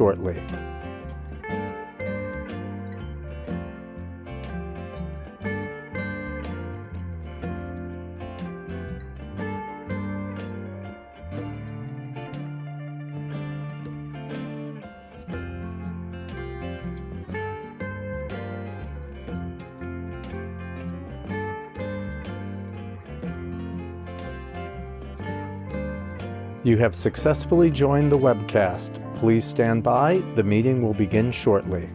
shortly. You have successfully joined the webcast. Please stand by. The meeting will begin shortly.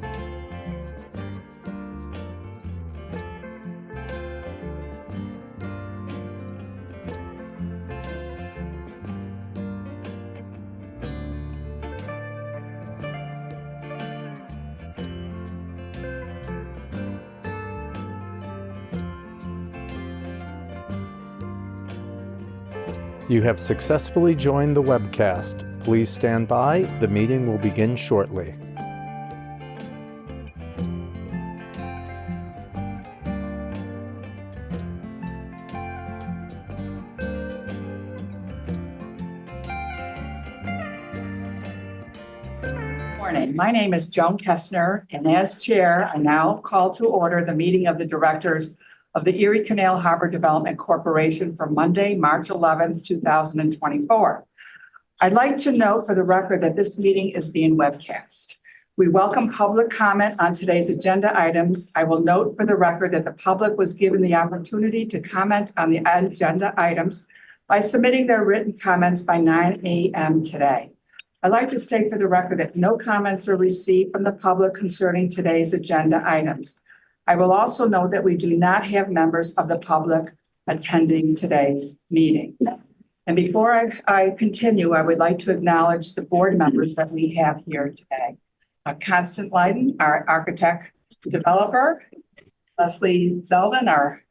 You have successfully joined the webcast. Please stand by. The meeting will begin shortly. Morning. My name is Joan Kestner, and as chair, I now call to order the meeting of the directors of the Erie Canal Harbor Development Corporation for Monday, March 11th, 2024. I'd like to note for the record that this meeting is being webcast. We welcome public comment on today's agenda items. I will note for the record that the public was given the opportunity to comment on the agenda items by submitting their written comments by 9 a.m. today. I'd like to state for the record that no comments were received from the public concerning today's agenda items. I will also note that we do not have members of the public attending today's meeting. And before I continue, I would like to acknowledge the board members that we have here today. Constant Leiden, our architect developer, Leslie Zeldin, our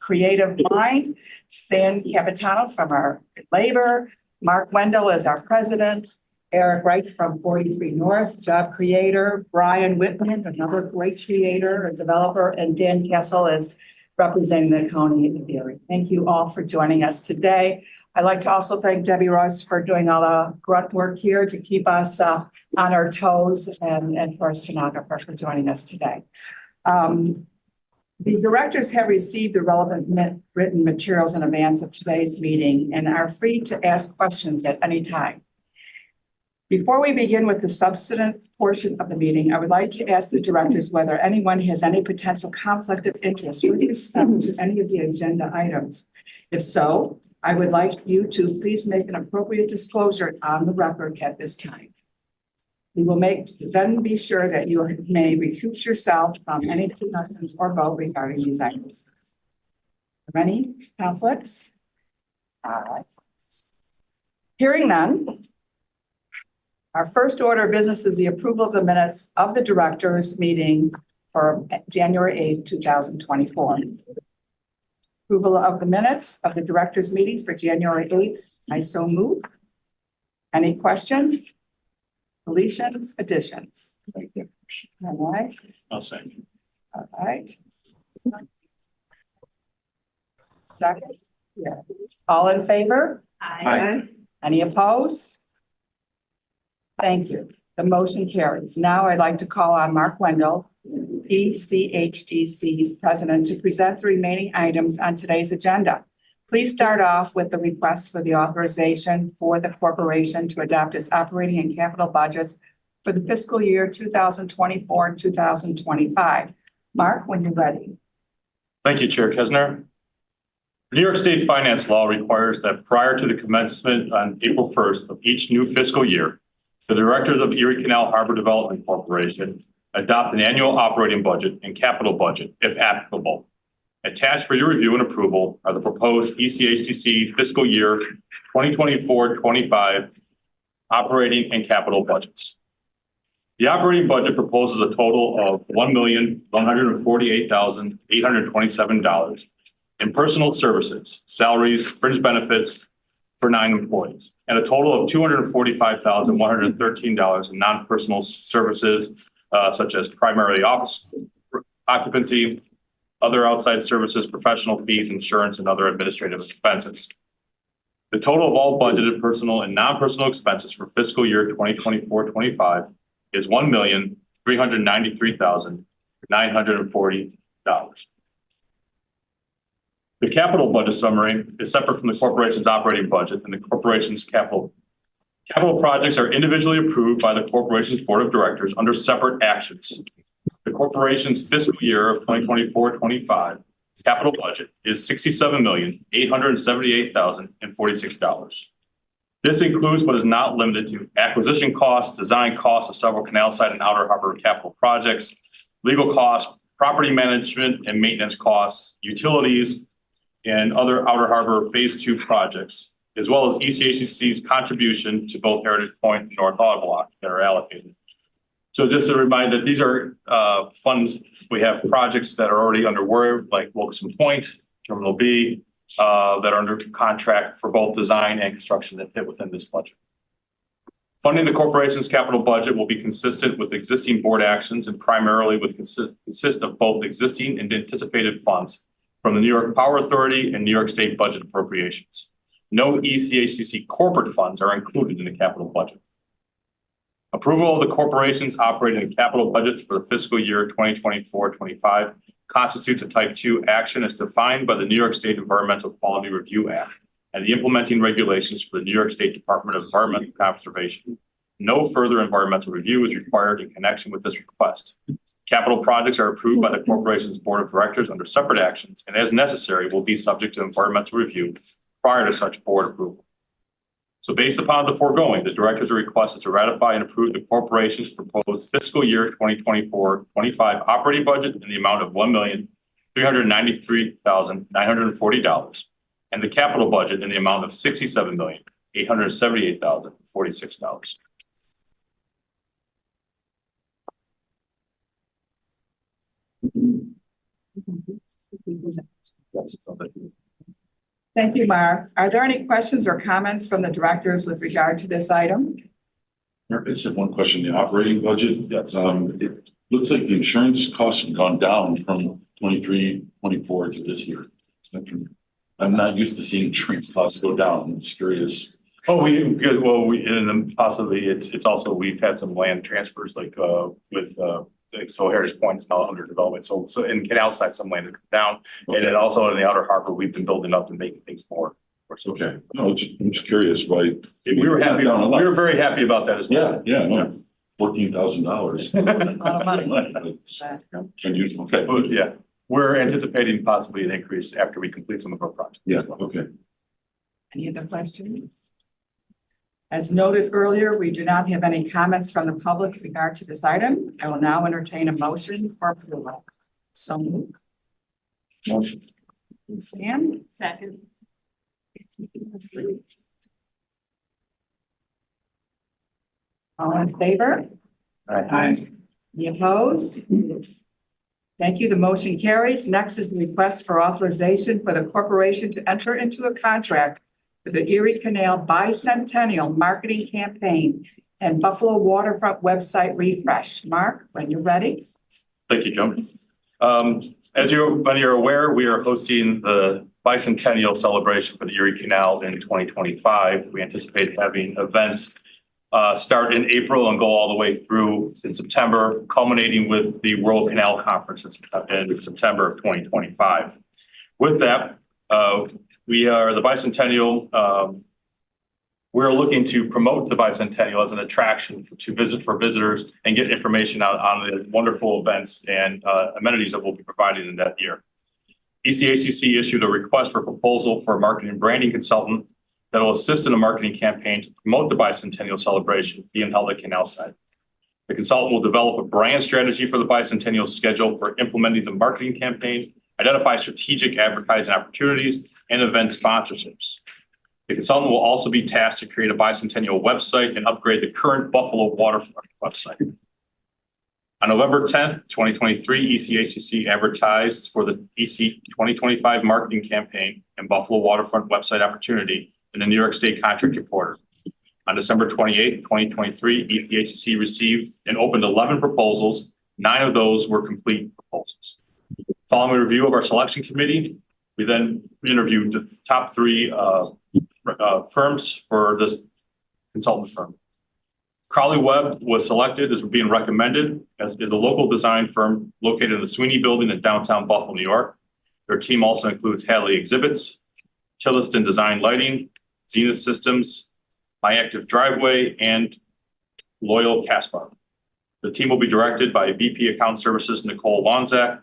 creative mind, San Capitano from our labor, Mark Wendell is our president, Eric Wright from 43 North, job creator, Brian Whitman, another great creator, a developer, and Dan Kessel is representing the county of Erie. Thank you all for joining us today. I'd like to also thank Debbie Ross for doing all the grunt work here to keep us on our toes, and for our stenographer for joining us today. The directors have received the relevant written materials in advance of today's meeting and are free to ask questions at any time. Before we begin with the substantive portion of the meeting, I would like to ask the directors whether anyone has any potential conflict of interest with respect to any of the agenda items. If so, I would like you to please make an appropriate disclosure on the record at this time. We will then be sure that you may recuse yourself from any discussions or vote regarding these items. Are there any conflicts? All right. Hearing none. Our first order of business is the approval of the minutes of the directors meeting for January 8th, 2024. Approval of the minutes of the directors meetings for January 8th. I so move. Any questions? Deletions, additions? All right. I'll second. All right. Second. Yeah. All in favor? Aye. Any opposed? Thank you. The motion carries. Now I'd like to call on Mark Wendell, ECHDC's president, to present the remaining items on today's agenda. Please start off with the request for the authorization for the corporation to adopt its operating and capital budgets for the fiscal year 2024 and 2025. Mark, when you're ready. Thank you, Chair Kestner. New York State finance law requires that prior to the commencement on April 1st of each new fiscal year, the directors of Erie Canal Harbor Development Corporation adopt an annual operating budget and capital budget, if applicable. Attached for your review and approval are the proposed ECHDC fiscal year 2024-25 operating and capital budgets. The operating budget proposes a total of $1,148,827 in personal services, salaries, fringe benefits for 9 employees, and a total of $245,113 in non-personal services, such as primarily office occupancy, other outside services, professional fees, insurance, and other administrative expenses. The total of all budgeted personal and non-personal expenses for fiscal year 2024-25 is $1,393,940. The capital budget summary is separate from the corporation's operating budget, and the corporation's capital projects are individually approved by the corporation's board of directors under separate actions. The corporation's fiscal year of 2024-25 capital budget is $67,878,046. This includes but is not limited to acquisition costs, design costs of several canal side and outer harbor capital projects, legal costs, property management and maintenance costs, utilities, and other outer harbor phase 2 projects, as well as ECHCC's contribution to both Heritage Point and North Ottawa Block that are allocated. So just a reminder that these are funds, we have projects that are already underway, like Wilson Point, Terminal B, that are under contract for both design and construction that fit within this budget. Funding the corporation's capital budget will be consistent with existing board actions and primarily would consist of both existing and anticipated funds from the New York Power Authority and New York State budget appropriations. No ECHCC corporate funds are included in the capital budget. Approval of the corporation's operating and capital budgets for the fiscal year 2024-25 constitutes a Type 2 action as defined by the New York State Environmental Quality Review Act and the implementing regulations for the New York State Department of Environmental Conservation. No further environmental review is required in connection with this request. Capital projects are approved by the corporation's board of directors under separate actions and as necessary will be subject to environmental review prior to such board approval. So based upon the foregoing, the directors are requested to ratify and approve the corporation's proposed fiscal year 2024-25 operating budget in the amount of $1,393,940 and the capital budget in the amount of $67,878,046. Thank you, Mark. Are there any questions or comments from the directors with regard to this item? I just have one question, the operating budget. Yes. It looks like the insurance costs have gone down from 23, 24 to this year. I'm not used to seeing insurance costs go down. I'm just curious. Oh, and then possibly it's also, we've had some land transfers like so Heritage Point is now under development. So in Canal side, some land has come down. Okay. And then also in the outer harbor, we've been building up and making things more. Okay. No, I'm just curious why. We were happy. We were very happy about that as well. Yeah. No, $14,000. A lot of money. Unusual. Okay. Yeah. We're anticipating possibly an increase after we complete some of our projects. Yeah. Okay. Any other questions? As noted earlier, we do not have any comments from the public with regard to this item. I will now entertain a motion for approval. So moved. Motion. Sam? Second. All in favor? Aye. Any opposed? Thank you. The motion carries. Next is the request for authorization for the corporation to enter into a contract for the Erie Canal Bicentennial Marketing Campaign and Buffalo Waterfront website refresh. Mark, when you're ready. Thank you, Joan. As you're aware, we are hosting the bicentennial celebration for the Erie Canal in 2025. We anticipate having events start in April and go all the way through in September, culminating with the World Canal Conference in September of 2025. With that, we are the bicentennial. We're looking to promote the bicentennial as an attraction for visitors and get information out on the wonderful events and amenities that we'll be providing in that year. ECHCC issued a request for proposal for a marketing and branding consultant that will assist in a marketing campaign to promote the bicentennial celebration being held at Canal side. The consultant will develop a brand strategy for the bicentennial schedule for implementing the marketing campaign, identify strategic advertising opportunities, and event sponsorships. The consultant will also be tasked to create a bicentennial website and upgrade the current Buffalo Waterfront website. On November 10th, 2023, ECHCC advertised for the EC 2025 marketing campaign and Buffalo Waterfront website opportunity in the New York State Contract Reporter. On December 28th, 2023, ECHCC received and opened 11 proposals. 9 of those were complete proposals. Following a review of our selection committee, we then interviewed the top 3 firms for this consultant firm. Crowley Webb was selected as being recommended as is a local design firm located in the Sweeney Building in downtown Buffalo, New York. Their team also includes Hadley Exhibits, Tilliston Design Lighting, Zenith Systems, My Active Driveway, and Loyal Caspar. The team will be directed by VP Account Services Nicole Wanzak.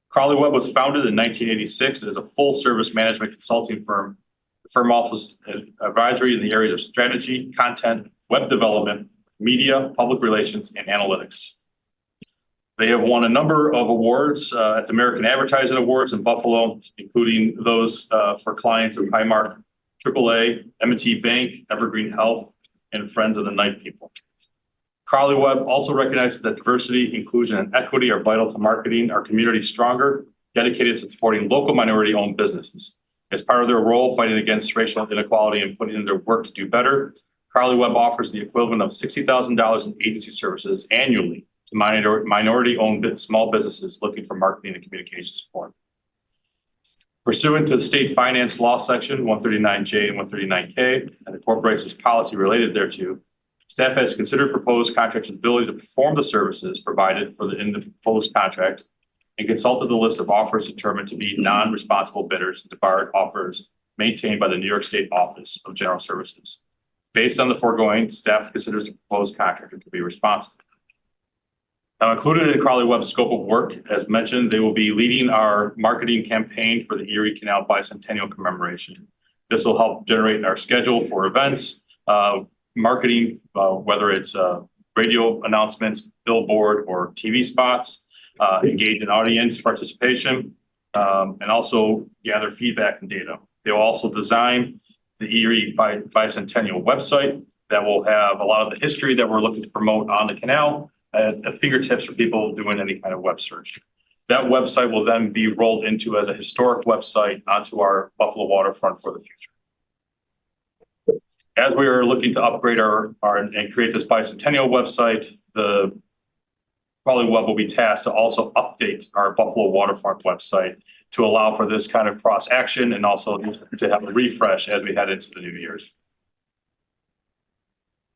Crowley Webb was founded in 1986 as a full-service management consulting firm. The firm offers advisory in the areas of strategy, content, web development, media, public relations, and analytics. They have won a number of awards at the American Advertising Awards in Buffalo, including those for clients of Highmark, AAA, M&T Bank, Evergreen Health, and Friends of the Night People. Crowley Webb also recognizes that diversity, inclusion, and equity are vital to marketing our community stronger, dedicated to supporting local minority-owned businesses. As part of their role fighting against racial inequality and putting in their work to do better, Crowley Webb offers the equivalent of $60,000 in agency services annually to minority-owned small businesses looking for marketing and communication support. Pursuant to the state finance law section 139J and 139K and the corporation's policy related thereto, staff has considered proposed contractor's ability to perform the services provided in the proposed contract and consulted the list of offers determined to be non-responsible bidders and debarred offers maintained by the New York State Office of General Services. Based on the foregoing, staff considers the proposed contractor to be responsible. Now, included in Crowley Webb's scope of work, as mentioned, they will be leading our marketing campaign for the Erie Canal Bicentennial Commemoration. This will help generate our schedule for events, marketing, whether it's radio announcements, billboard, or TV spots, engage in audience participation, and also gather feedback and data. They will also design the Erie Bicentennial website that will have a lot of the history that we're looking to promote on the canal at fingertips for people doing any kind of web search. That website will then be rolled into as a historic website onto our Buffalo waterfront for the future. As we are looking to upgrade our and create this bicentennial website, the Crowley Webb will be tasked to also update our Buffalo waterfront website to allow for this kind of cross action and also to have a refresh as we head into the new years.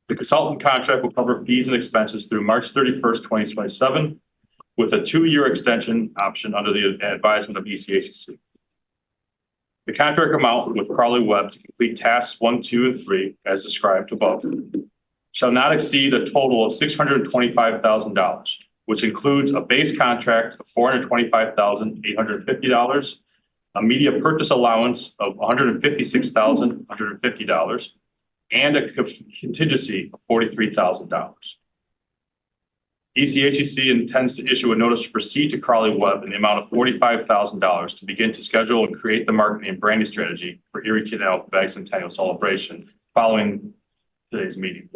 The consultant contract will cover fees and expenses through March 31st, 2027, with a 2-year extension option under the advisement of ECHC. The contract amount with Crowley Webb to complete tasks 1, 2, and 3, as described above, shall not exceed a total of $625,000, which includes a base contract of $425,850, a media purchase allowance of $156,150, and a contingency of $43,000. ECHC intends to issue a notice to proceed to Crowley Webb in the amount of $45,000 to begin to schedule and create the marketing and branding strategy for Erie Canal Bicentennial Celebration following today's meeting.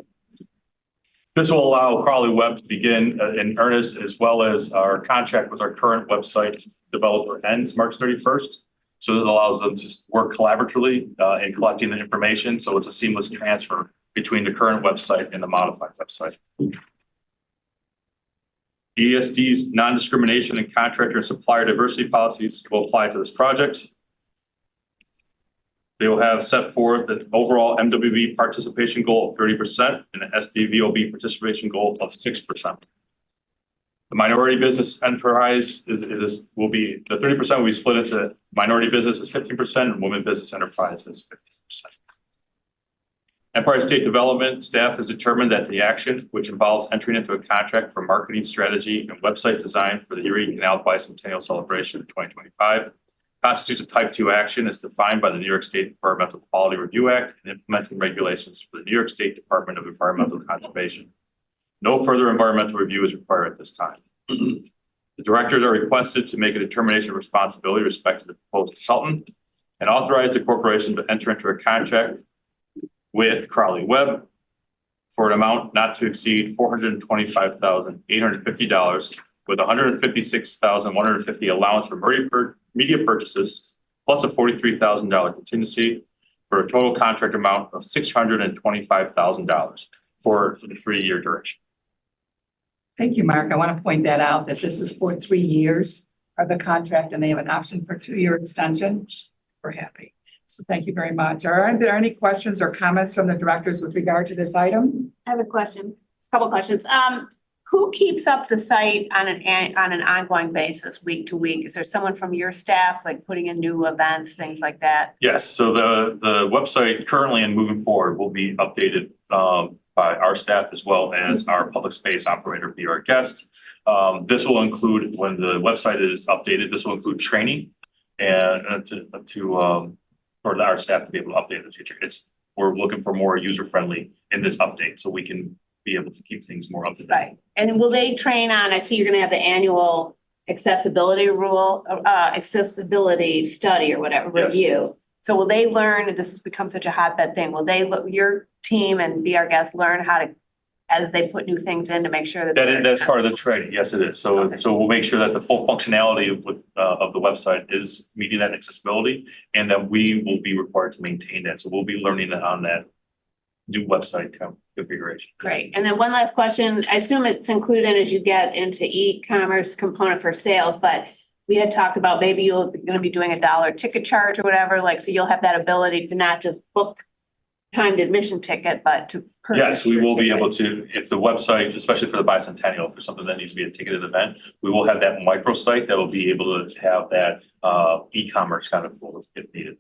This will allow Crowley Webb to begin in earnest, as well as our contract with our current website developer ends March 31st. So this allows them to work collaboratively in collecting the information. So it's a seamless transfer between the current website and the modified website. ESD's non-discrimination and contractor and supplier diversity policies will apply to this project. They will have set forth an overall MWB participation goal of 30% and an SDVOB participation goal of 6%. The minority business enterprise will be the 30% will be split into minority business is 15% and women business enterprise is 15%. Empire State Development staff has determined that the action, which involves entering into a contract for marketing strategy and website design for the Erie Canal Bicentennial Celebration in 2025, constitutes a Type 2 action as defined by the New York State Environmental Quality Review Act and implementing regulations for the New York State Department of Environmental Conservation. No further environmental review is required at this time. The directors are requested to make a determination of responsibility with respect to the proposed consultant and authorize the corporation to enter into a contract with Crowley Webb for an amount not to exceed $425,850 with $156,150 allowance for media purchases plus a $43,000 contingency for a total contract amount of $625,000 for the 3-year duration. Thank you, Mark. I want to point that out that this is for 3 years of the contract and they have an option for 2-year extension. We're happy. So thank you very much. Are there any questions or comments from the directors with regard to this item? I have a question, a couple questions. Who keeps up the site on an ongoing basis, week to week? Is there someone from your staff, like putting in new events, things like that? Yes, so the website currently and moving forward will be updated by our staff as well as our public space operator, be our guest. This will include, when the website is updated, this will include training and for our staff to be able to update in the future. We're looking for more user friendly in this update, so we can be able to keep things more up to date. Right, and will they train on, I see you're gonna have the annual accessibility study or whatever, Yes. review. So will they learn, this has become such a hotbed thing, will they, your team and Be Our Guest learn how to, as they put new things in to make sure that. That's part of the training. Yes, it is. So, Okay. so we'll make sure that the full functionality of the website is meeting that accessibility, and that we will be required to maintain that. So we'll be learning on that new website configuration. Great. And then one last question. I assume it's included as you get into e-commerce component for sales, but we had talked about maybe you're going to be doing $1 ticket charge or whatever, like, so you'll have that ability to not just book timed admission ticket, but to purchase. Yes, we your will be ticket. able to, if the website, especially for the bicentennial, if there's something that needs to be a ticketed event, we will have that microsite that will be able to have that e-commerce kind of full if needed.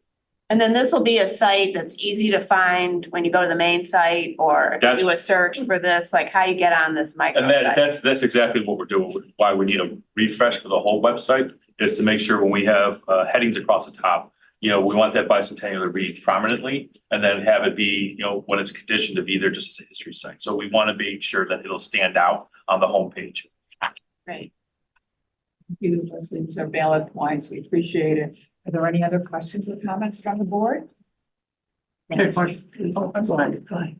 And then this will be a site that's easy to find when you go to the main site, or if you do a search for this, like how you get on this micro And site. that's exactly what we're doing. Why we need a refresh for the whole website is to make sure when we have headings across the top, we want that bicentennial to read prominently, and then have it be, when it's conditioned to be there just as a history site. So we want to make sure that it'll stand out on the homepage. Right. Thank you. These are valid points. We appreciate it. Are there any other questions or comments from the board? Yes. Oh, I'm sorry. Go ahead.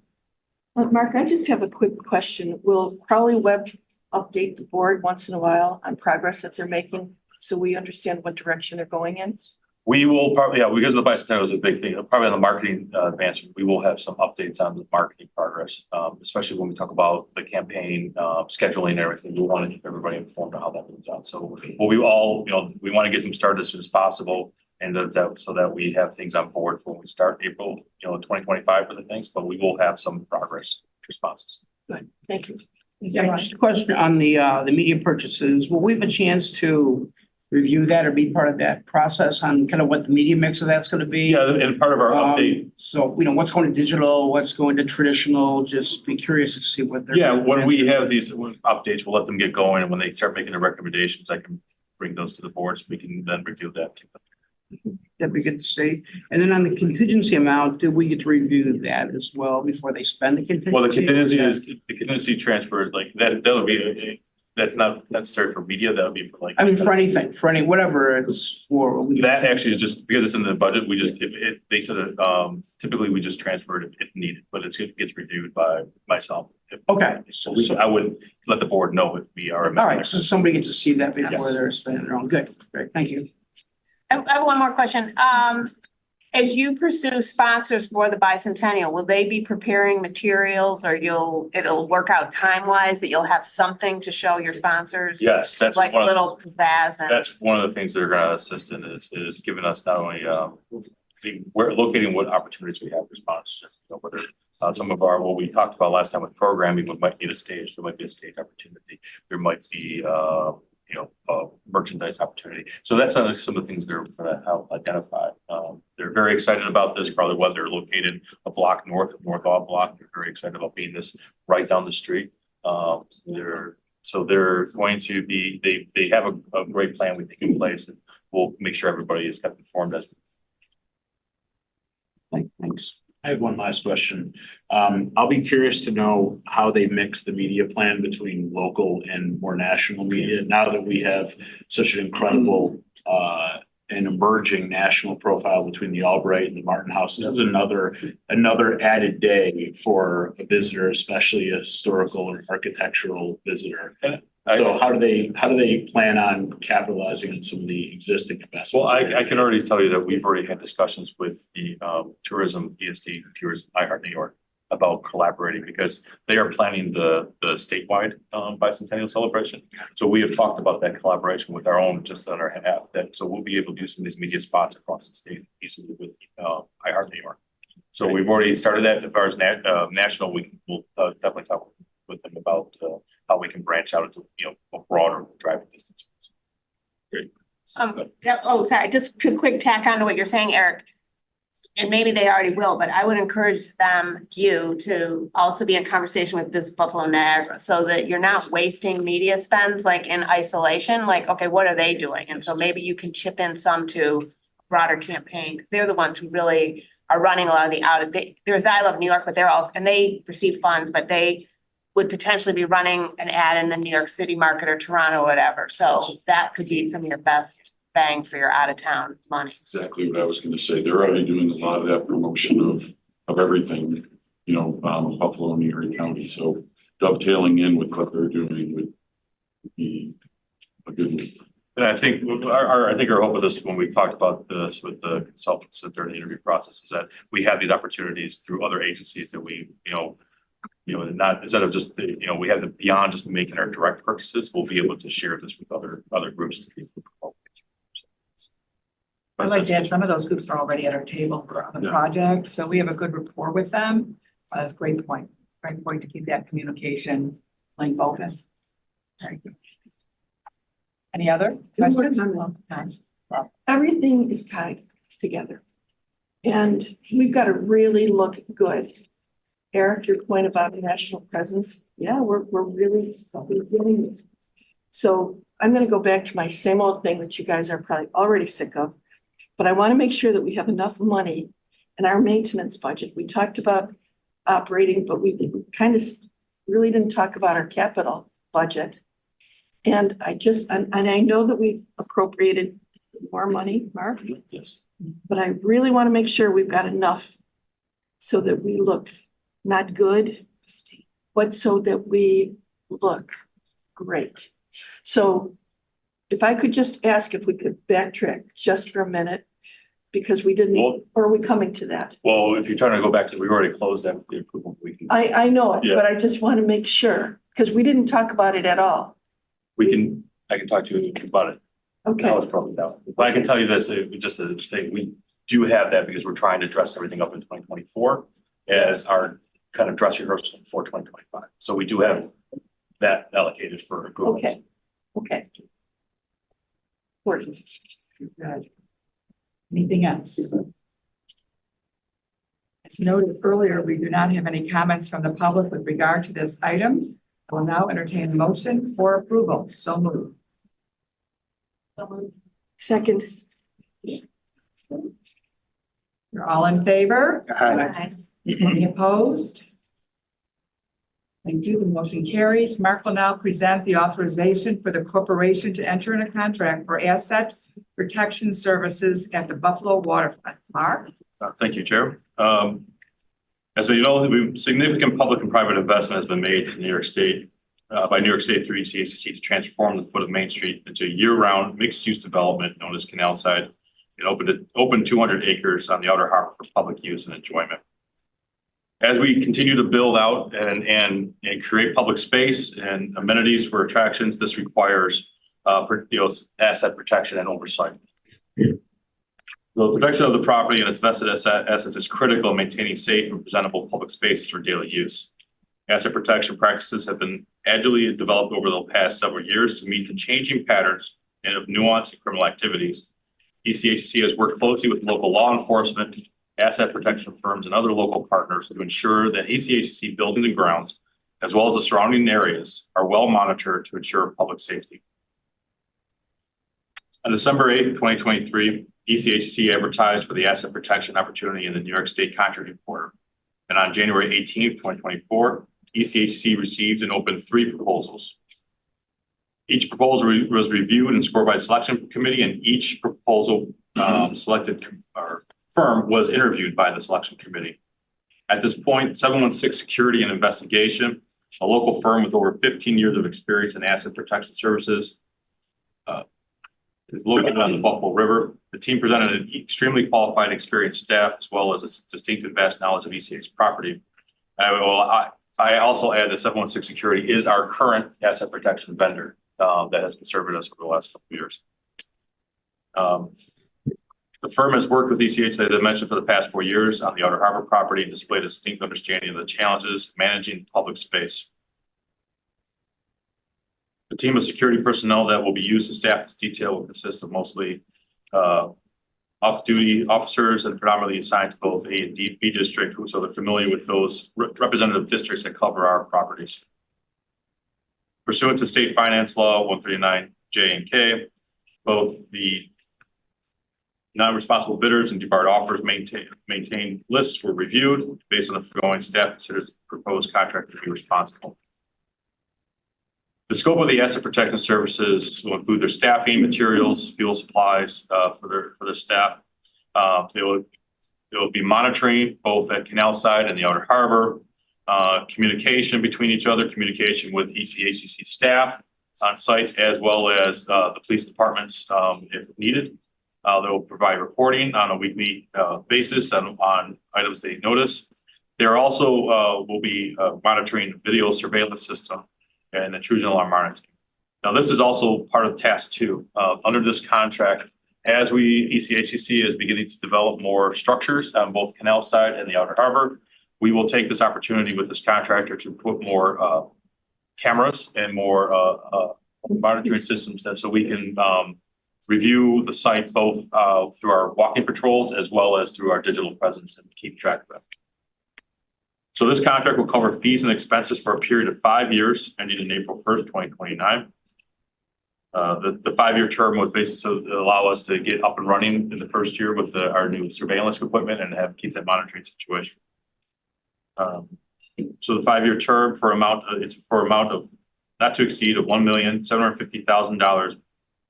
Mark, I just have a quick question. Will Crowley Web update the board once in a while on progress that they're making, so we understand what direction they're going in? We will probably, because the bicentennial is a big thing, probably on the marketing advancement, we will have some updates on the marketing progress, especially when we talk about the campaign, scheduling and everything. We want to keep everybody informed of how that moves on. So we want to get them started as soon as possible, and so that we have things on board for when we start April, 2025 for the things, but we will have some progress responses. Good, thank you. Yeah, just a question on the media purchases. Will we have a chance to review that or be part of that process on kind of what the media mix of that's going to be? Yeah, and part of our update. So, what's going to digital, what's going to traditional, just be curious to see what they're. Yeah, when we have these updates, we'll let them get going, and when they start making the recommendations, I can bring those to the board so we can then review that. That'd be good to see. And then on the contingency amount, do we get to review that as well before they spend the contingency? Well, the contingency transfer, like that'll be, that's not necessary for media, that'll be for like. I mean, for anything, whatever it's for. That actually is just because it's in the budget, we just, they said, typically we just transfer it if needed, but it gets reviewed by myself. Okay. So I would let the board know if we are. All right, so somebody gets to see that before Yes. they're spending their own. Good, great, thank you. I have one more question. As you pursue sponsors for the bicentennial, will they be preparing materials, or it'll work out time-wise that you'll have something to show your sponsors? Yes, that's Like one of, little pizzazz and. that's one of the things they're gonna assist in is giving us not only, we're locating what opportunities we have for sponsors. Whether some of what we talked about last time with programming, we might need a stage, there might be a stage opportunity. There might be, merchandise opportunity. So that's some of the things they're gonna help identify. They're very excited about this, probably what they're located a block north of North All Block. They're very excited about being this right down the street. They're going to be, they have a great plan we think in place, and we'll make sure everybody is kept informed as. Thanks. I have one last question. I'll be curious to know how they mix the media plan between local and more national media, now that we have such an incredible and emerging national profile between the Albright and the Martin House. This is another added day for a visitor, especially a historical or architectural visitor. So how do they plan on capitalizing on some of the existing investments? Well, I can already tell you that we've already had discussions with the tourism, ESD, Tourism, I Heart New York. about collaborating because they are planning the statewide bicentennial celebration. So we have talked about that collaboration with our own, just on our half, that so we'll be able to do some of these media spots across the state easily with iHeart New York. So we've already started that. As far as national, we'll definitely talk with them about how we can branch out into a broader driving distance. Great. Sorry, just to quick tack on to what you're saying, Eric. And maybe they already will, but I would encourage you to also be in conversation with this Buffalo Niagara so that you're not wasting media spends like in isolation, like, okay, what are they doing? And so maybe you can chip in some to broader campaign. They're the ones who really are running a lot of the there's I Love New York, but they're also, and they receive funds, but they would potentially be running an ad in the New York City market or Toronto or whatever. So that could be some of your best bang for your out of town money. Exactly what I was gonna say. They're already doing a lot of that promotion of everything, Buffalo and Erie County. So dovetailing in with what they're doing would be a good move. And I think our hope with this, when we talked about this with the consultants that they're in the interview process, is that we have these opportunities through other agencies that we, not instead of just we have the beyond just making our direct purchases, we'll be able to share this with other groups. I'd like to add, some of those groups are already at our table for other projects, so we have a good rapport with them. That's a great point. Great point to keep that communication link open. Very good. Any other questions? Everything is tied together. And we've got to really look good. Eric, your point about national presence, yeah, we're really doing it. So I'm going to go back to my same old thing that you guys are probably already sick of, but I want to make sure that we have enough money in our maintenance budget. We talked about operating, but we kind of really didn't talk about our capital budget. And I know that we appropriated more money, Mark. Yes. But I really want to make sure we've got enough so that we look not good, but so that we look great. So if I could just ask if we could backtrack just for a minute, because we didn't, or are we coming to that? Well, if you're trying to go back to, we've already closed that with the approval. We can. I know it, Yeah. but I just want to make sure, because we didn't talk about it at all. I can talk to you about it. Okay. Now it's probably down. But I can tell you this, just a thing, we do have that because we're trying to dress everything up in 2024 as our kind of dress rehearsal for 2025. So we do have that allocated for improvements. Okay. Important. Good. Anything else? As noted earlier, we do not have any comments from the public with regard to this item. I will now entertain a motion for approval. So moved. Second. You're all in favor? Aye. Any opposed? Thank you. The motion carries. Mark will now present the authorization for the corporation to enter in a contract for asset protection services at the Buffalo waterfront. Mark? Thank you, Chair. As we know, significant public and private investment has been made in New York State by New York State through ECHC to transform the foot of Main Street into a year-round mixed-use development known as Canal side. It opened 200 acres on the outer harbor for public use and enjoyment. As we continue to build out and create public space and amenities for attractions, this requires asset protection and oversight. The protection of the property and its vested assets is critical in maintaining safe and presentable public spaces for daily use. Asset protection practices have been agilely developed over the past several years to meet the changing patterns and of nuance in criminal activities. ECHC has worked closely with local law enforcement, asset protection firms, and other local partners to ensure that ECHC buildings and grounds, as well as the surrounding areas, are well monitored to ensure public safety. On December 8th, 2023, ECHC advertised for the asset protection opportunity in the New York State Contract Reporter. And on January 18th, 2024, ECHC received and opened 3 proposals. Each proposal was reviewed and scored by the selection committee, and each proposal selected firm was interviewed by the selection committee. At this point, 716 Security and Investigation, a local firm with over 15 years of experience in asset protection services, is located on the Buffalo River. The team presented an extremely qualified, experienced staff, as well as a distinctive vast knowledge of ECH's property. I also add that 716 Security is our current asset protection vendor that has been serving us over the last couple of years. The firm has worked with ECH, as I mentioned, for the past 4 years on the Outer Harbor property and displayed a distinct understanding of the challenges managing public space. The team of security personnel that will be used to staff this detail will consist of mostly off-duty officers and predominantly assigned to both A and B district, so they're familiar with those representative districts that cover our properties. Pursuant to state finance law 139J and K, both the non-responsible bidders and debarred offers maintain lists were reviewed. Based on the foregoing, staff considers the proposed contract to be responsible. The scope of the asset protection services will include their staffing, materials, fuel supplies for their staff. They will be monitoring both at Canal side and the Outer Harbor, communication between each other, communication with ECHCC staff on sites, as well as the police departments if needed. They will provide reporting on a weekly basis on items they notice. There also will be monitoring video surveillance system and intrusion alarm monitoring. Now, this is also part of task 2. Under this contract, as ECHCC is beginning to develop more structures on both Canal side and the Outer Harbor, we will take this opportunity with this contractor to put more cameras and more monitoring systems so we can review the site both through our walking patrols as well as through our digital presence and keep track of them. So this contract will cover fees and expenses for a period of 5 years, ending in April 1st, 2029. The 5-year term was basically to allow us to get up and running in the first year with our new surveillance equipment and keep that monitoring situation. So the 5-year term it's for amount of not to exceed of $1,750,000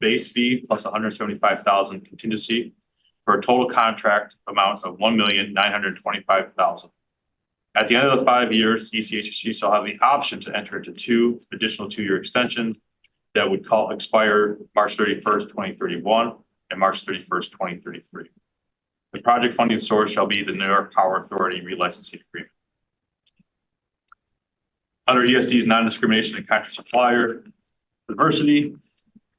base fee plus $175,000 contingency for a total contract amount of $1,925,000. At the end of the 5 years, ECHCC shall have the option to enter into 2 additional 2-year extensions that would expire March 31st, 2031 and March 31st, 2033. The project funding source shall be the New York Power Authority relicensing agreement. Under ESD's non-discrimination and contract supplier diversity,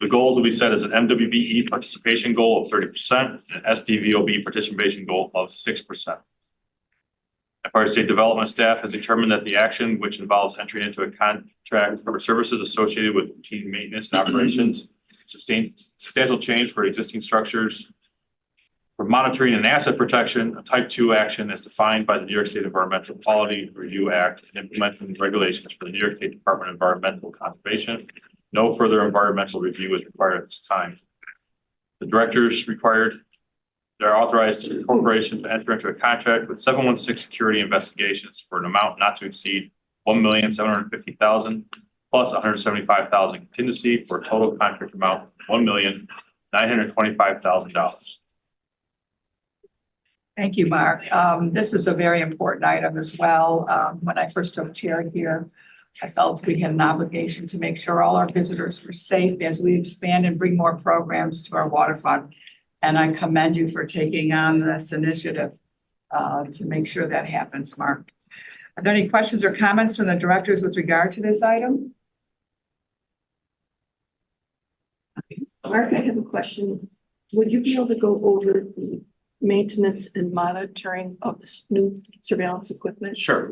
the goals will be set as an MWBE participation goal of 30% and SDVOB participation goal of 6%. Empire State Development staff has determined that the action, which involves entering into a contract for services associated with routine maintenance and operations, substantial change for existing structures, for monitoring and asset protection, a type 2 action as defined by the New York State Environmental Quality Review Act and implementing regulations for the New York State Department of Environmental Conservation. No further environmental review is required at this time. The directors they're authorized to the corporation to enter into a contract with 716 Security Investigations for an amount not to exceed $1,750,000 plus $175,000 contingency for a total contract amount of $1,925,000. Thank you, Mark. This is a very important item as well. When I first took chair here, I felt we had an obligation to make sure all our visitors were safe as we expand and bring more programs to our waterfront. And I commend you for taking on this initiative to make sure that happens, Mark. Are there any questions or comments from the directors with regard to this item? Mark, I have a question. Would you be able to go over the maintenance and monitoring of this new surveillance equipment? Sure.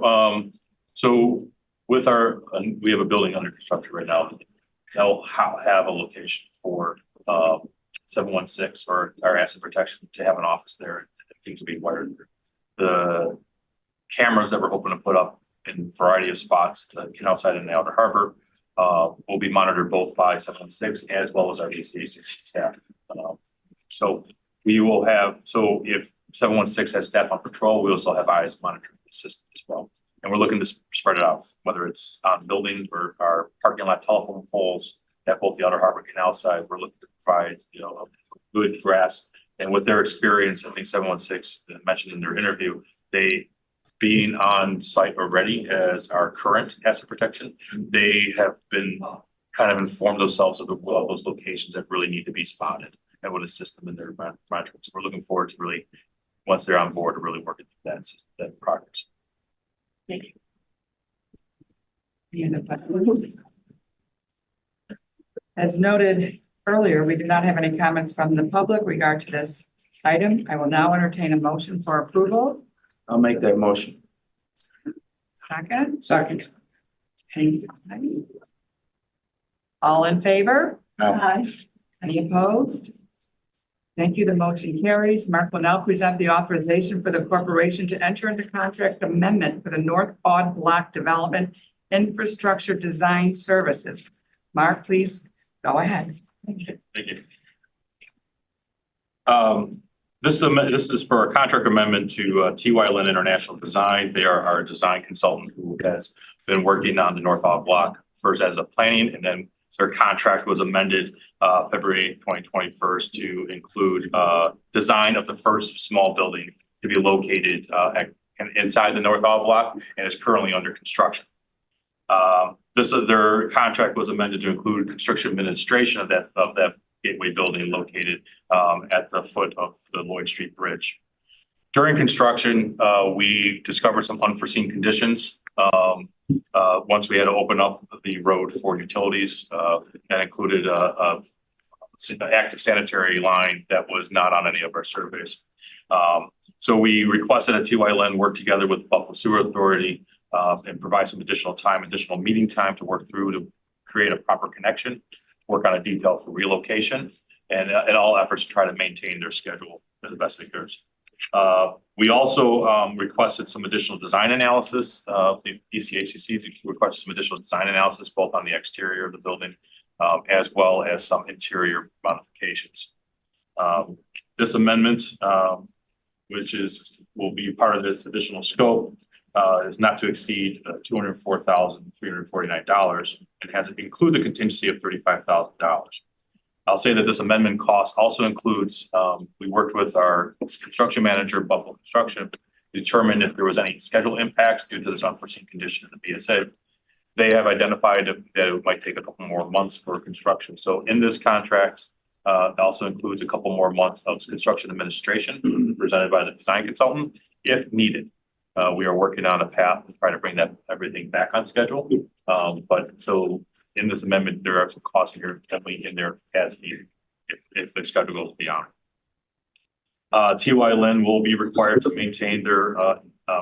So with we have a building under construction right now. They'll have a location for 716 or our asset protection to have an office there and things will be wired. The cameras that we're hoping to put up in a variety of spots, the Canal side and the Outer Harbor, will be monitored both by 716 as well as our ECHCC staff. So if 716 has staff on patrol, we also have eyes monitoring the system as well. And we're looking to spread it out, whether it's on buildings or our parking lot telephone poles at both the Outer Harbor Canal side. We're looking to provide, a good grasp. And with their experience, I think 716 mentioned in their interview, they being on site already as our current asset protection, they have been kind of informed themselves of those locations that really need to be spotted and would assist them in their monitoring. So we're looking forward to really, once they're on board, to really working through that progress. Thank you. Any other questions? As noted earlier, we do not have any comments from the public regard to this item. I will now entertain a motion for approval. I'll make that motion. Second, Second. any? All in favor? Aye. Any opposed? Thank you. The motion carries. Mark will now present the authorization for the corporation to enter into contract amendment for the North Odd Block Development Infrastructure Design Services. Mark, please go ahead. Thank you. This is for a contract amendment to TY Lin International Design. They are our design consultant who has been working on the North Odd Block first as a planning, and then their contract was amended February 2021 to include design of the first small building to be located inside the North Odd Block and is currently under construction. Their contract was amended to include construction administration of that gateway building located at the foot of the Lloyd Street Bridge. During construction, we discovered some unforeseen conditions. Once we had to open up the road for utilities, that included an active sanitary line that was not on any of our surveys. So we requested that TY Lin work together with the Buffalo Sewer Authority and provide some additional meeting time to work through to create a proper connection, work on a detail for relocation, and all efforts to try to maintain their schedule as best they could. We also requested some additional design analysis. The ECACC requested some additional design analysis both on the exterior of the building as well as some interior modifications. This amendment, which will be part of this additional scope, is not to exceed $204,349 and has include the contingency of $35,000. I'll say that this amendment cost also includes, we worked with our construction manager, Buffalo Construction, to determine if there was any schedule impacts due to this unforeseen condition in the BSA. They have identified that it might take a couple more months for construction. So in this contract, it also includes a couple more months of construction administration presented by the design consultant if needed. We are working on a path to try to bring everything back on schedule. But so in this amendment, there are some costs here definitely in there as needed if the schedule goes beyond. TY Lin will be required to maintain their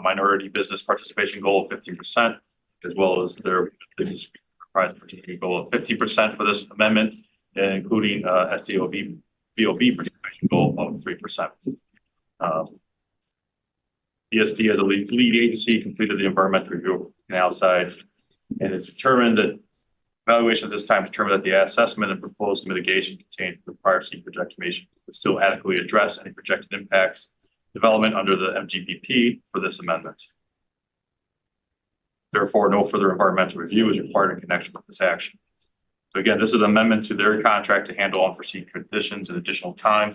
minority business participation goal of 15%, as well as their business participation goal of 50% for this amendment, including SDOV VOB participation goal of 3%. ESD as a lead agency completed the environmental review of the canal side, and it's determined that evaluation at this time determined that the assessment and proposed mitigation contained in the prior sea projectimation would still adequately address any projected impacts development under the MGBP for this amendment. Therefore, no further environmental review is required in connection with this action. So again, this is an amendment to their contract to handle unforeseen conditions and additional time,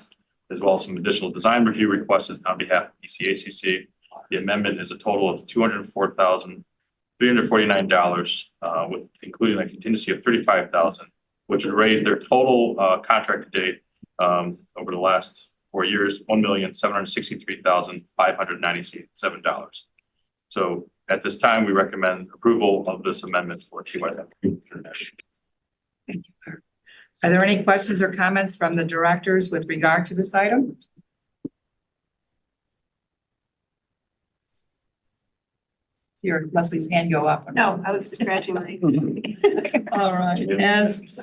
as well as some additional design review requested on behalf of ECACC. The amendment is a total of $204,349, with including a contingency of $35,000, which would raise their total contract to date over the last 4 years, $1,763,597. So at this time, we recommend approval of this amendment for TY International. Thank you. Are there any questions or comments from the directors with regard to this item? Your Leslie's hand go up. No, I was scratching my. All right,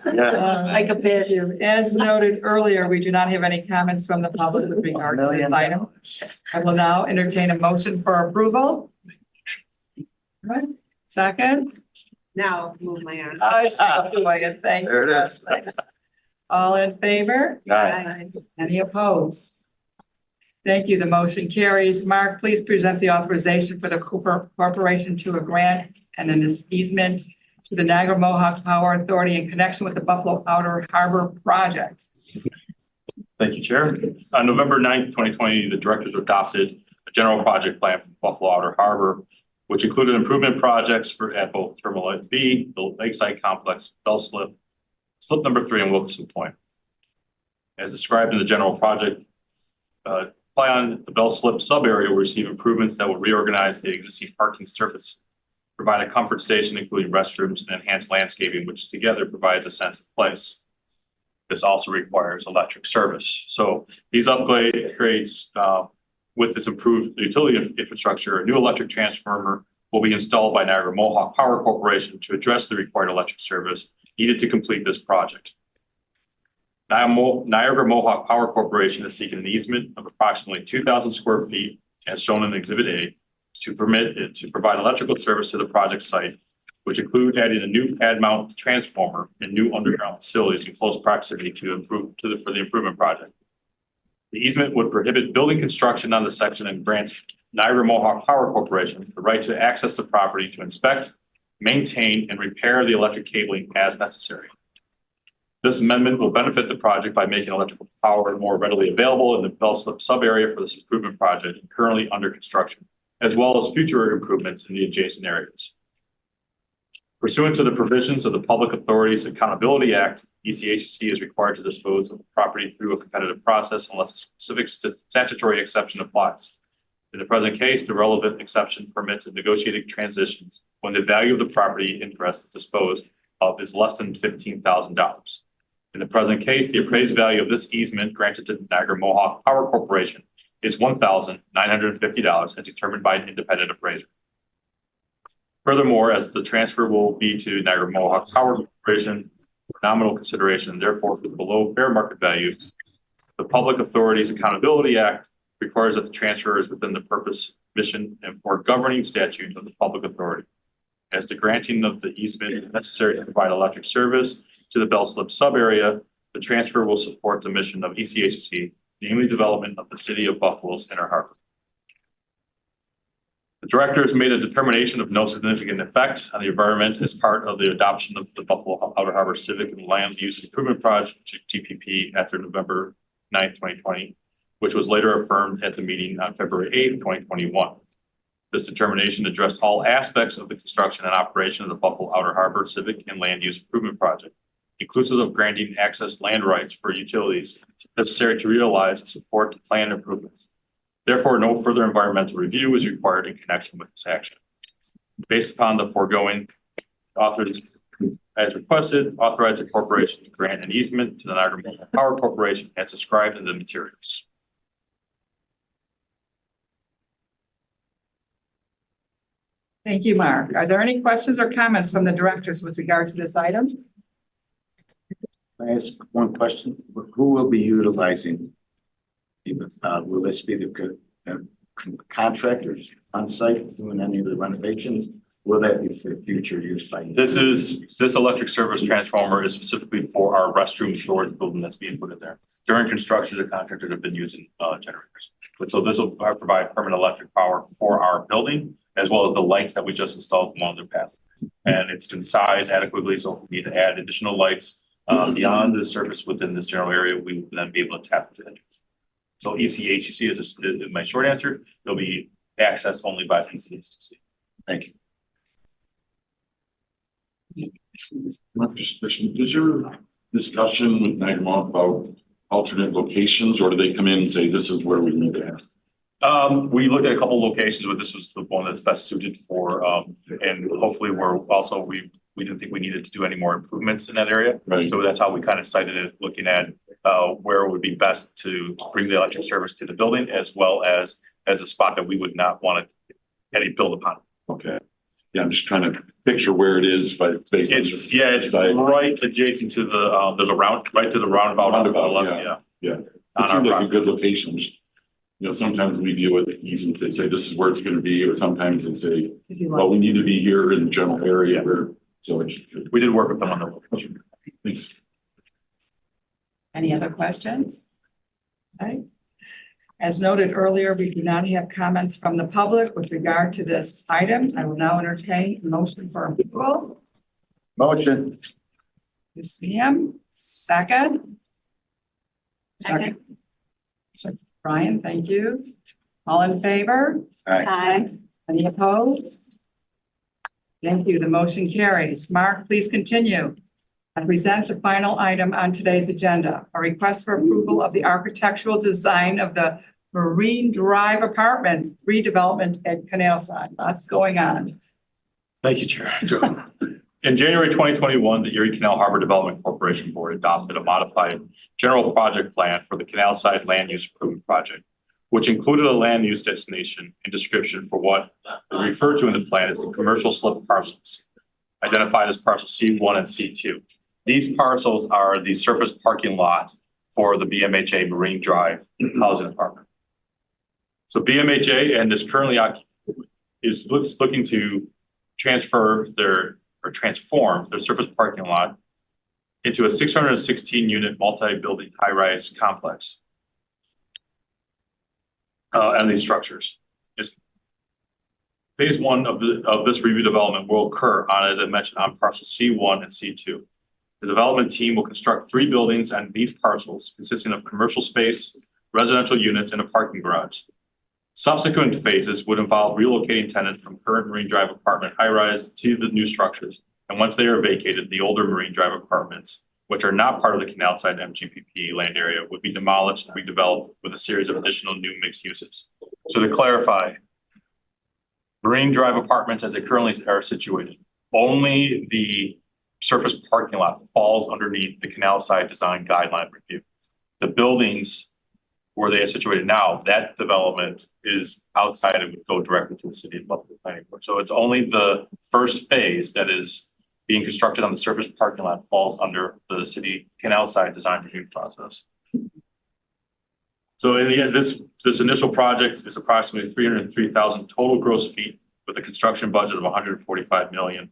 Like a bit. as noted earlier, we do not have any comments from the public with regard to this item. I will now entertain a motion for approval. Right. Second. Now move my arm. Oh, she's doing it. Thank you. There it is. All in favor? Aye. Any opposed? Thank you. The motion carries. Mark, please present the authorization for the Cooper Corporation to a grant and an easement to the Niagara Mohawk Power Authority in connection with the Buffalo Outer Harbor project. Thank you, Chair. On November 9th, 2020, the directors adopted a general project plan for Buffalo Outer Harbor, which included improvement projects at both Terminal B, the Lakeside Complex, Bell Slip number 3, and Wilkinson Point. As described in the general project, Apply on the Bell Slip sub-area will receive improvements that will reorganize the existing parking surface, provide a comfort station, including restrooms and enhanced landscaping, which together provides a sense of place. This also requires electric service. So these upgrades, with this improved utility infrastructure, a new electric transformer will be installed by Niagara Mohawk Power Corporation to address the required electric service needed to complete this project. Niagara Mohawk Power Corporation is seeking an easement of approximately 2,000 square feet, as shown in Exhibit A, to permit it to provide electrical service to the project site, which include adding a new pad mount transformer and new underground facilities in close proximity for the improvement project. The easement would prohibit building construction on the section and grants Niagara Mohawk Power Corporation the right to access the property to inspect, maintain, and repair the electric cabling as necessary. This amendment will benefit the project by making electrical power more readily available in the Bell Slip sub-area for this improvement project currently under construction, as well as future improvements in the adjacent areas. Pursuant to the provisions of the Public Authorities Accountability Act, ECHC is required to dispose of the property through a competitive process unless a specific statutory exception applies. In the present case, the relevant exception permits a negotiated transition when the value of the property interest disposed of is less than $15,000. In the present case, the appraised value of this easement granted to Niagara Mohawk Power Corporation is $1,950 as determined by an independent appraiser. Furthermore, as the transfer will be to Niagara Mohawk Power Corporation for nominal consideration, therefore for below fair market value, the Public Authorities Accountability Act requires that the transfer is within the purpose, mission, and or governing statute of the public authority. As the granting of the easement is necessary to provide electric service to the Bell Slip sub-area, the transfer will support the mission of ECHC, namely development of the city of Buffalo's inner harbor. The directors made a determination of no significant effect on the environment as part of the adoption of the Buffalo Outer Harbor Civic and Land Use Improvement Project, TPP, after November 9th, 2020, which was later affirmed at the meeting on February 8th, 2021. This determination addressed all aspects of the construction and operation of the Buffalo Outer Harbor Civic and Land Use Improvement Project, inclusive of granting access land rights for utilities necessary to realize and support the planned improvements. Therefore, no further environmental review is required in connection with this action. Based upon the foregoing, authors, as requested, authorize the corporation to grant an easement to the Niagara Mohawk Power Corporation as described in the materials. Thank you, Mark. Are there any questions or comments from the directors with regard to this item? Can I ask one question? Who will be utilizing? Will this be the contractors on site doing any of the renovations? Will that be for future use by? This electric service transformer is specifically for our restroom storage building that's being put in there. During construction, the contractors have been using generators. But so this will provide permanent electric power for our building, as well as the lights that we just installed along the path. And it's been sized adequately, so if we need to add additional lights beyond the surface within this general area, we will then be able to tap into it. So ECHC is my short answer. They'll be accessed only by ECHC. Thank you. Does your discussion with Niagara Mohawk about alternate locations, or do they come in and say, this is where we need to have? We looked at a couple of locations, but this was the one that's best suited for, and hopefully we didn't think we needed to do any more improvements in that area. Right. So that's how we kind of cited it, looking at where it would be best to bring the electric service to the building, as well as a spot that we would not want to any build upon. Okay. Yeah, I'm just trying to picture where it is, but based on this. Yeah, it's right adjacent to the, there's a right to the roundabout. Yeah. It seems like a good location. You know, sometimes we deal with easements, they say this is where it's going to be, or sometimes they say, well, we need to be here in the general area. So we did work with them on the location. Thanks. Any other questions? Okay. As noted earlier, we do not have comments from the public with regard to this item. I will now entertain a motion for approval. Motion. Sam, second. Second. Brian, thank you. All in favor? Aye. Any opposed? Thank you. The motion carries. Mark, please continue. I present the final item on today's agenda, a request for approval of the architectural design of the Marine Drive Apartments redevelopment at Canal side. Lots going on. Thank you, Chair. Joe. In January 2021, the Erie Canal Harbor Development Corporation Board adopted a modified general project plan for the Canal Side Land Use Improvement Project, which included a land use destination and description for what we refer to in the plan as the commercial slip parcels, identified as parcel C1 and C2. These parcels are the surface parking lot for the BMHA Marine Drive housing department. So BMHA and is currently looking to transform their surface parking lot into a 616 unit multi-building high-rise complex. And these structures. Phase one of this review development will occur on, as I mentioned, on parcel C1 and C2. The development team will construct 3 buildings on these parcels consisting of commercial space, residential units, and a parking garage. Subsequent phases would involve relocating tenants from current Marine Drive apartment high-rise to the new structures. And once they are vacated, the older Marine Drive apartments, which are not part of the Canal Side MGPP land area, would be demolished and redeveloped with a series of additional new mixed uses. So to clarify, Marine Drive apartments as they currently are situated, only the surface parking lot falls underneath the Canal Side design guideline review. The buildings where they are situated now, that development is outside and would go directly to the city of Buffalo Planning Board. So it's only the first phase that is being constructed on the surface parking lot falls under the city Canal Side design review process. So in the end, this initial project is approximately 303,000 total gross feet with a construction budget of 145 million.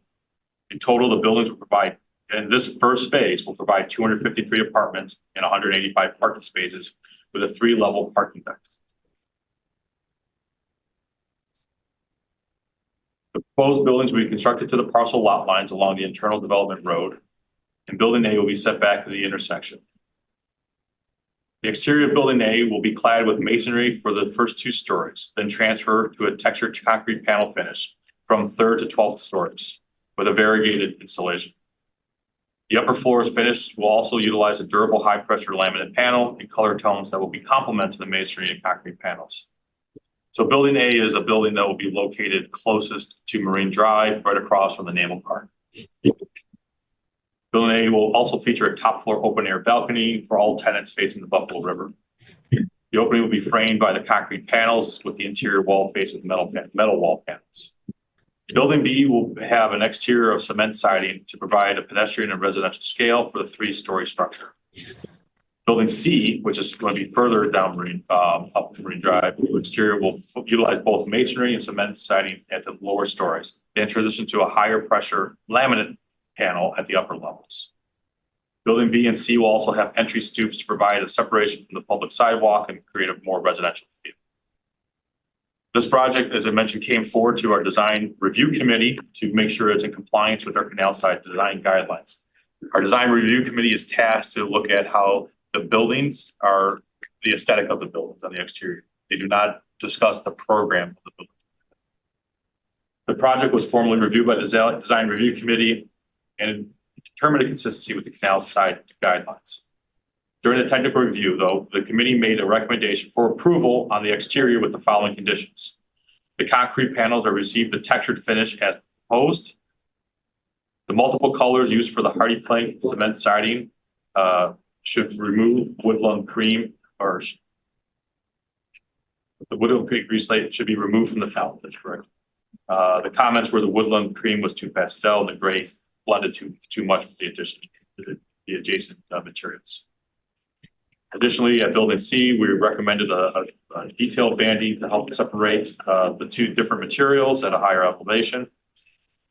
In total, the buildings will provide, and this first phase will provide 253 apartments and 185 parking spaces with a 3-level parking deck. The proposed buildings will be constructed to the parcel lot lines along the internal development road, and building A will be set back to the intersection. The exterior of building A will be clad with masonry for the first 2 stories, then transfer to a textured concrete panel finish from 3rd to 12th stories with a variegated insulation. The upper floors finish will also utilize a durable high-pressure laminate panel in color tones that will be complement to the masonry and concrete panels. So building A is a building that will be located closest to Marine Drive, right across from the Naval Park. Building A will also feature a top floor open air balcony for all tenants facing the Buffalo River. The opening will be framed by the concrete panels with the interior wall faced with metal wall panels. Building B will have an exterior of cement siding to provide a pedestrian and residential scale for the 3-story structure. Building C, which is going to be further down up Marine Drive, the exterior will utilize both masonry and cement siding at the lower stories, then transition to a higher pressure laminate panel at the upper levels. Building B and C will also have entry stoops to provide a separation from the public sidewalk and create a more residential feel. This project, as I mentioned, came forward to our design review committee to make sure it's in compliance with our Canal Side design guidelines. Our design review committee is tasked to look at how the buildings are, the aesthetic of the buildings on the exterior. They do not discuss the program of the building. The project was formally reviewed by the design review committee and determined a consistency with the Canal Side guidelines. During the technical review, though, the committee made a recommendation for approval on the exterior with the following conditions. The concrete panels are received the textured finish as proposed. The multiple colors used for the hardy plank cement siding should remove woodland cream, or the woodland cream reslate should be removed from the palette. That's correct. The comments were the woodland cream was too pastel and the grays blended too much with the adjacent materials. Additionally, at building C, we recommended a detailed banding to help separate the 2 different materials at a higher elevation,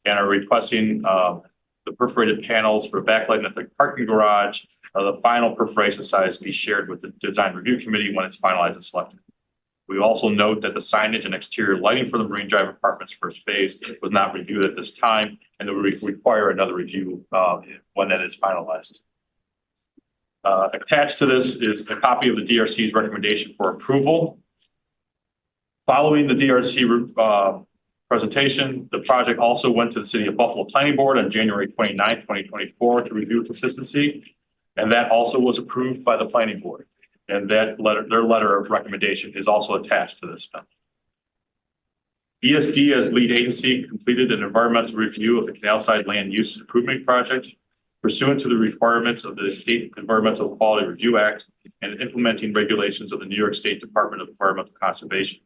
and are requesting the perforated panels for backlighting at the parking garage. The final perforation size be shared with the design review committee when it's finalized and selected. We also note that the signage and exterior lighting for the Marine Drive apartments first phase was not reviewed at this time, and it will require another review when that is finalized. Attached to this is the copy of the DRC's recommendation for approval. Following the DRC presentation, the project also went to the City of Buffalo Planning Board on January 29th, 2024 to review consistency, and that also was approved by the Planning Board. And that letter, their letter of recommendation is also attached to this memo. ESD as lead agency completed an environmental review of the Canal Side Land Use Improvement Project pursuant to the requirements of the State Environmental Quality Review Act and implementing regulations of the New York State Department of Environmental Conservation.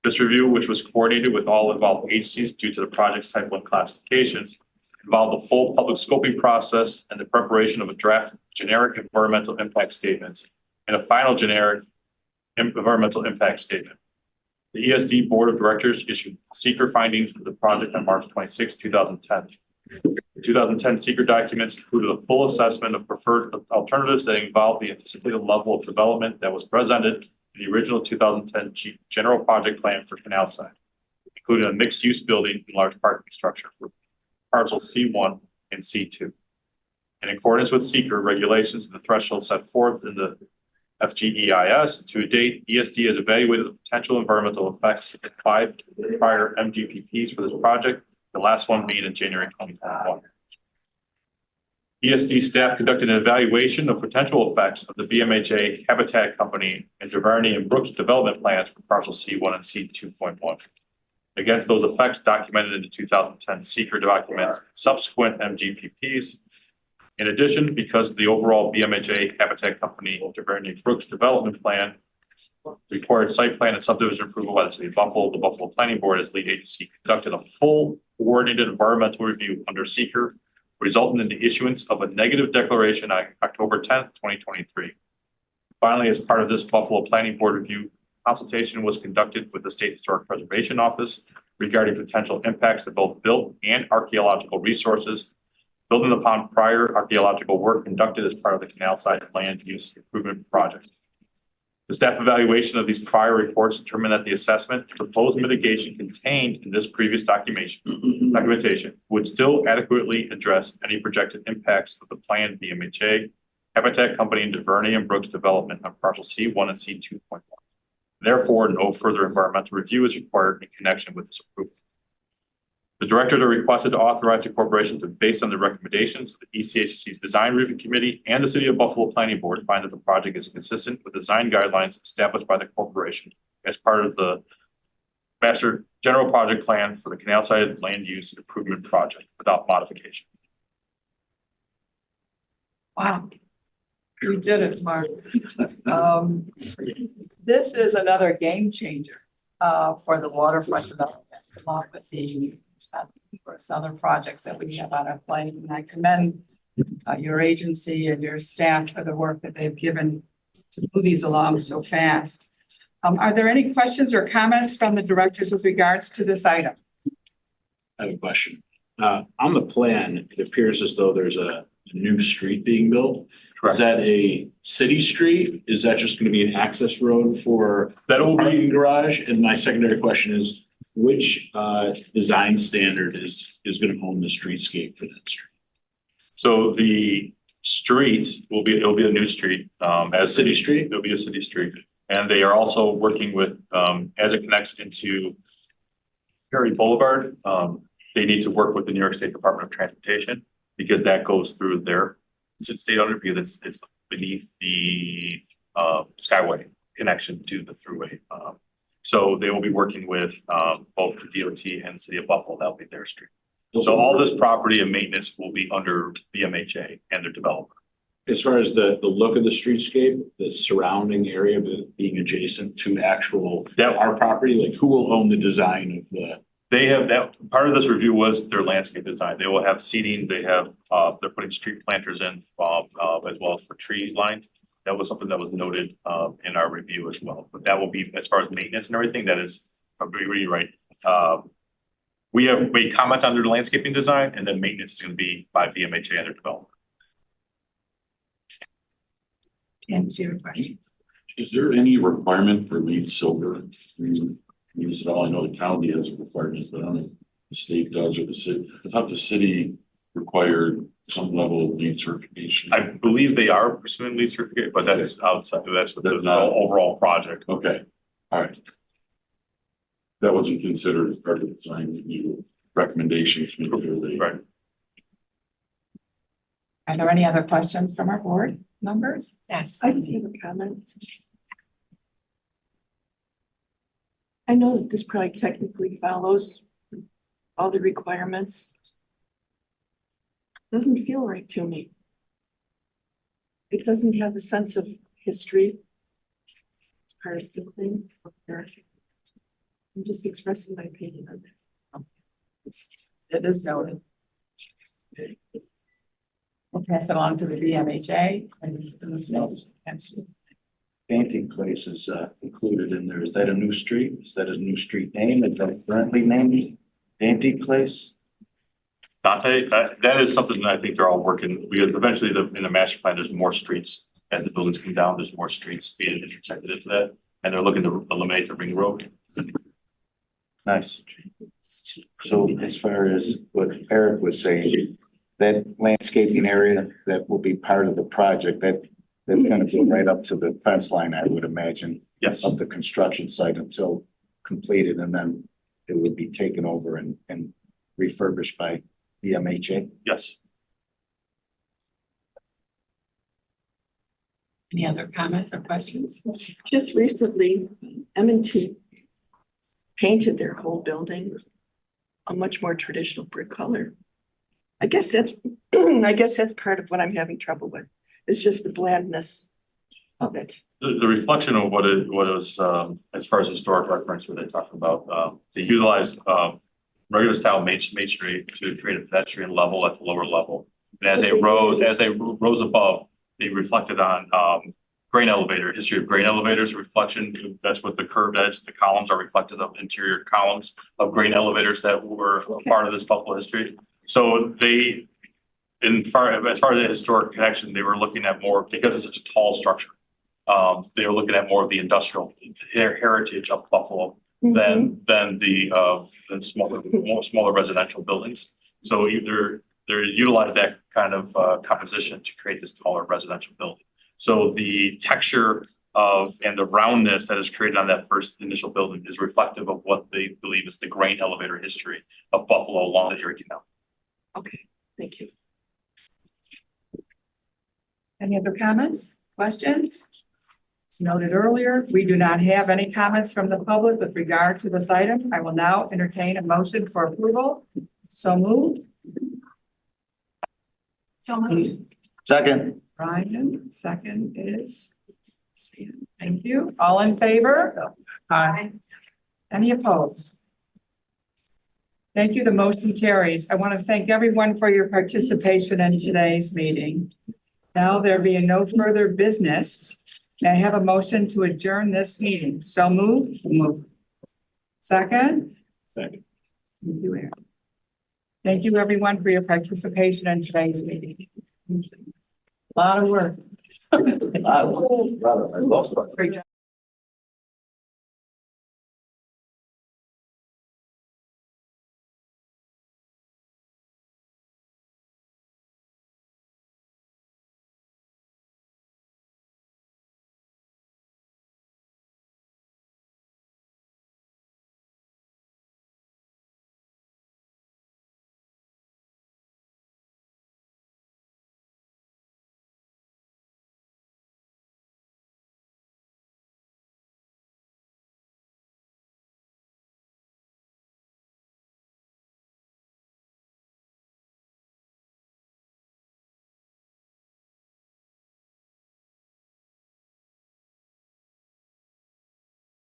This review, which was coordinated with all involved agencies due to the project's Type 1 classification, involved the full public scoping process and the preparation of a draft generic environmental impact statement and a final generic environmental impact statement. The ESD Board of Directors issued seeker findings for the project on March 26, 2010. The 2010 seeker documents included a full assessment of preferred alternatives that involved the anticipated level of development that was presented in the original 2010 general project plan for Canal Side, including a mixed-use building and large parking structure for parcel C1 and C2. In accordance with seeker regulations and the threshold set forth in the FGEIS, to date, ESD has evaluated the potential environmental effects of 5 prior MGPPs for this project, the last one being in January 2021. ESD staff conducted an evaluation of potential effects of the BMHA Habitat Company and Duvernay and Brooks development plans for parcel C1 and C2.1. Against those effects documented in the 2010 seeker documents, subsequent MGPPs. In addition, because the overall BMHA Habitat Company Duvernay Brooks development plan required site plan and subdivision approval by the City of Buffalo, the Buffalo Planning Board as lead agency conducted a full coordinated environmental review under seeker, resulting in the issuance of a negative declaration on October 10th, 2023. Finally, as part of this Buffalo Planning Board review, consultation was conducted with the State Historic Preservation Office regarding potential impacts to both built and archaeological resources, building upon prior archaeological work conducted as part of the Canal Side Land Use Improvement Project. The staff evaluation of these prior reports determined that the assessment and proposed mitigation contained in this previous documentation would still adequately address any projected impacts of the planned BMHA Habitat Company and Duvernay and Brooks development on parcel C1 and C2.1. Therefore, no further environmental review is required in connection with this approval. The directors are requested to authorize the corporation to, based on the recommendations of the ECHC's Design Review Committee and the City of Buffalo Planning Board, find that the project is consistent with design guidelines established by the corporation as part of the Master General Project Plan for the Canal Side Land Use Improvement Project without modification. Wow. We did it, Mark. This is another game changer for the waterfront development, along with the numerous other projects that we have on our plate. And I commend your agency and your staff for the work that they've given to move these along so fast. Are there any questions or comments from the directors with regards to this item? I have a question. On the plan, it appears as though there's a new street being built. Correct. Is that a city street? Is that just going to be an access road for That will be, parking garage? And my secondary question is, which design standard is going to own the streetscape for that street? so the street will be, it'll be a new street. As City street? It'll be a city street. And they are also working with, as it connects into Erie Boulevard, they need to work with the New York State Department of Transportation because that goes through their state under because it's beneath the Skyway connection to the thruway. So they will be working with both the DOT and the City of Buffalo. That'll be their street. So all this property and maintenance will be under BMHA and their developer. As far as the look of the streetscape, the surrounding area being adjacent to actual our property, like who will own the design of the? They have that, part of this review was their landscape design. They will have seating, they have, they're putting street planters in, as well as for tree lines. That was something that was noted, in our review as well. But that will be, as far as maintenance and everything, that is, really right. We have made comments on their landscaping design, and then maintenance is gonna be by BMHA and their developer. And do you have a question? Is there any requirement for LEED silver? Use it all. I know the county has a requirement, but I don't know if the state does or the city. I thought the city required some level of LEED certification. I believe they are pursuing LEED certificate, but that's outside, that's with the That's not- overall project. Okay, all right. That wasn't considered as part of the design review recommendations from the Right. Are there any other questions from our board? Members? Yes. I just have a comment. I know that this probably technically follows all the requirements. Doesn't feel right to me. It doesn't have a sense of history. It's part of the thing. I'm just expressing my opinion on that. It is noted. We'll pass it on to the BMHA and this note. Absolutely. Painting Place is included in there. Is that a new street? Is that a new street name? Is that currently named Painting Place? Dante, that is something that I think they're all working, because eventually in the master plan, there's more streets. As the buildings come down, there's more streets being intersected into that, and they're looking to eliminate the ring road. Nice. So as far as what Eric was saying, that landscaping area that will be part of the project, that's gonna go right up to the fence line, I would imagine, Yes, of the construction site until completed, and then it would be taken over and refurbished by BMHA. yes. Any other comments or questions? Just recently, M&T painted their whole building a much more traditional brick color. I guess that's part of what I'm having trouble with. It's just the blandness of it. The reflection of what it was, as far as historic reference, what they talked about, they utilized regular style masonry to create a pedestrian level at the lower level. And as they rose above, they reflected on grain elevator, history of grain elevators, reflection. That's what the curved edge, the columns are reflective of interior columns of grain elevators that were a part of this Buffalo history. So they, as far as the historic connection, they were looking at more, because it's such a tall structure. They were looking at more of the industrial heritage of Buffalo than the smaller residential buildings. So either they utilized that kind of composition to create this taller residential building. So the texture and the roundness that is created on that first initial building is reflective of what they believe is the grain elevator history of Buffalo along the Erie Canal. Okay, thank you. Any other comments, questions? As noted earlier, we do not have any comments from the public with regard to this item. I will now entertain a motion for approval. So moved. So moved. Second. Brian, second is Stan. Thank you. All in favor? Aye. Any opposed? Thank you. The motion carries. I want to thank everyone for your participation in today's meeting. Now there being no further business, may I have a motion to adjourn this meeting? So moved. Second? Second. Thank you, Aaron. Thank you, everyone, for your participation in today's meeting. A lot of work. I lost. Great job.